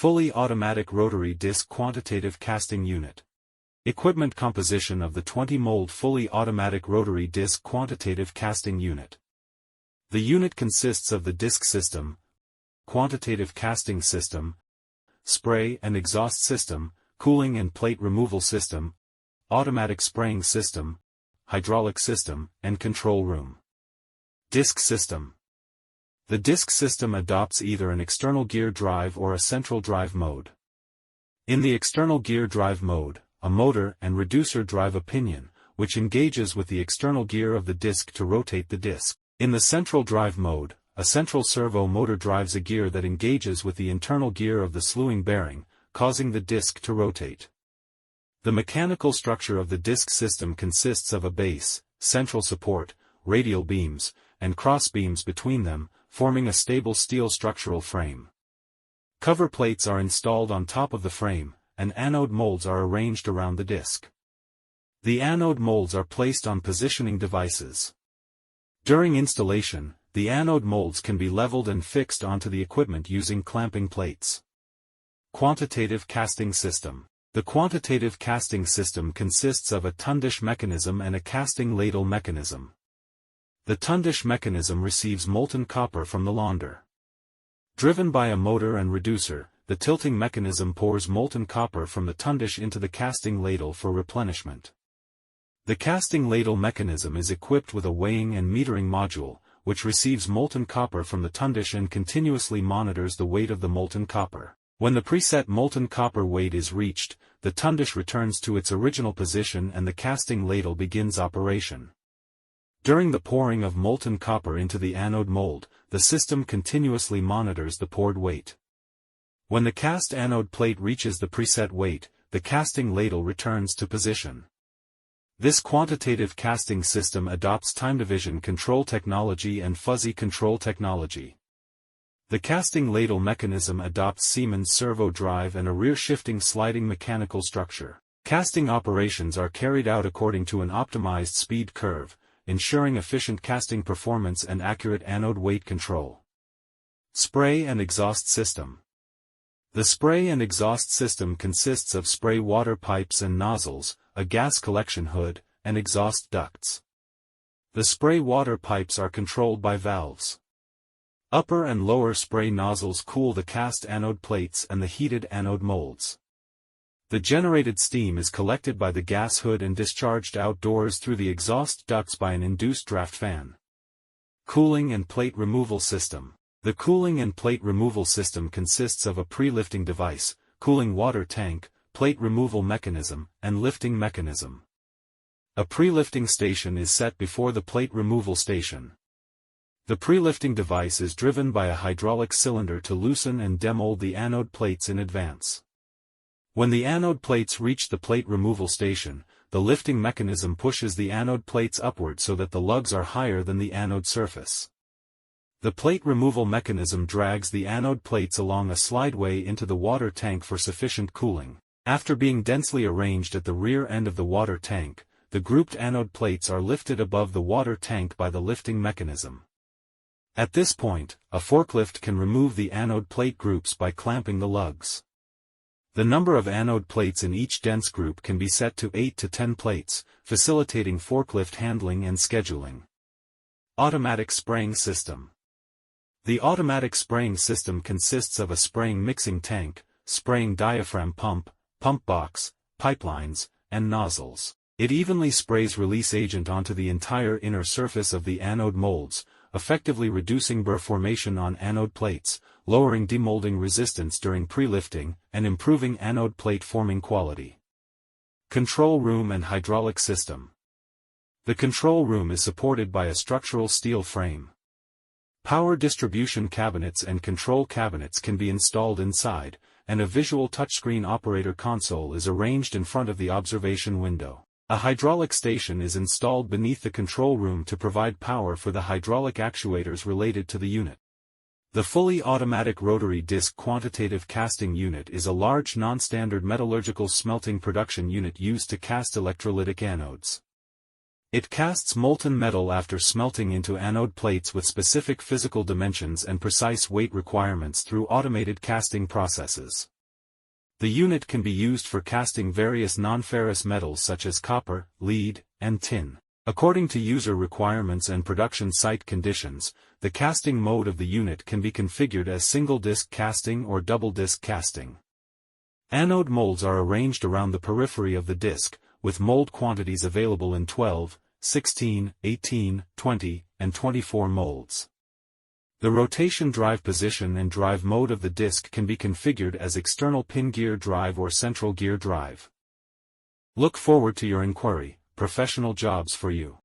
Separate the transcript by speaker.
Speaker 1: Fully automatic rotary disc quantitative casting unit. Equipment composition of the 20-mold fully automatic rotary disc quantitative casting unit. The unit consists of the disc system, quantitative casting system, spray and exhaust system, cooling and plate removal system, automatic spraying system, hydraulic system, and control room. Disc system. The disc system adopts either an external gear drive or a central drive mode. In the external gear drive mode, a motor and reducer drive a pinion, which engages with the external gear of the disc to rotate the disc. In the central drive mode, a central servo motor drives a gear that engages with the internal gear of the slewing bearing, causing the disc to rotate. The mechanical structure of the disc system consists of a base, central support, radial beams, and cross beams between them, forming a stable steel structural frame. Cover plates are installed on top of the frame, and anode molds are arranged around the disc. The anode molds are placed on positioning devices. During installation, the anode molds can be leveled and fixed onto the equipment using clamping plates. Quantitative casting system. The quantitative casting system consists of a tundish mechanism and a casting ladle mechanism. The tundish mechanism receives molten copper from the launder. Driven by a motor and reducer, the tilting mechanism pours molten copper from the tundish into the casting ladle for replenishment. The casting ladle mechanism is equipped with a weighing and metering module, which receives molten copper from the tundish and continuously monitors the weight of the molten copper. When the preset molten copper weight is reached, the tundish returns to its original position and the casting ladle begins operation. During the pouring of molten copper into the anode mold, the system continuously monitors the poured weight. When the cast anode plate reaches the preset weight, the casting ladle returns to position. This quantitative casting system adopts time division control technology and fuzzy control technology. The casting ladle mechanism adopts Siemens servo drive and a rear-shifting sliding mechanical structure. Casting operations are carried out according to an optimized speed curve, ensuring efficient casting performance and accurate anode weight control. Spray and exhaust system. The spray and exhaust system consists of spray water pipes and nozzles, a gas collection hood, and exhaust ducts. The spray water pipes are controlled by valves. Upper and lower spray nozzles cool the cast anode plates and the heated anode molds. The generated steam is collected by the gas hood and discharged outdoors through the exhaust ducts by an induced draft fan. Cooling and plate removal system. The cooling and plate removal system consists of a pre-lifting device, cooling water tank, plate removal mechanism, and lifting mechanism. A pre-lifting station is set before the plate removal station. The pre-lifting device is driven by a hydraulic cylinder to loosen and demold the anode plates in advance. When the anode plates reach the plate removal station, the lifting mechanism pushes the anode plates upward so that the lugs are higher than the anode surface. The plate removal mechanism drags the anode plates along a slideway into the water tank for sufficient cooling. After being densely arranged at the rear end of the water tank, the grouped anode plates are lifted above the water tank by the lifting mechanism. At this point, a forklift can remove the anode plate groups by clamping the lugs. The number of anode plates in each dense group can be set to 8 to 10 plates, facilitating forklift handling and scheduling. Automatic spraying system. The automatic spraying system consists of a spraying mixing tank, spraying diaphragm pump, pump box, pipelines, and nozzles. It evenly sprays release agent onto the entire inner surface of the anode molds, effectively reducing burr formation on anode plates, lowering demolding resistance during pre-lifting, and improving anode plate forming quality. Control room and hydraulic system. The control room is supported by a structural steel frame. Power distribution cabinets and control cabinets can be installed inside, and a visual touchscreen operator console is arranged in front of the observation window. A hydraulic station is installed beneath the control room to provide power for the hydraulic actuators related to the unit. The fully automatic rotary disc quantitative casting unit is a large non-standard metallurgical smelting production unit used to cast electrolytic anodes. It casts molten metal after smelting into anode plates with specific physical dimensions and precise weight requirements through automated casting processes. The unit can be used for casting various non-ferrous metals such as copper, lead, and tin. According to user requirements and production site conditions, the casting mode of the unit can be configured as single-disc casting or double-disc casting. Anode molds are arranged around the periphery of the disc, with mold quantities available in 12, 16, 18, 20, and 24 molds. The rotation drive position and drive mode of the disc can be configured as external pin gear drive or central gear drive. Look forward to your inquiry. Professional jobs for you.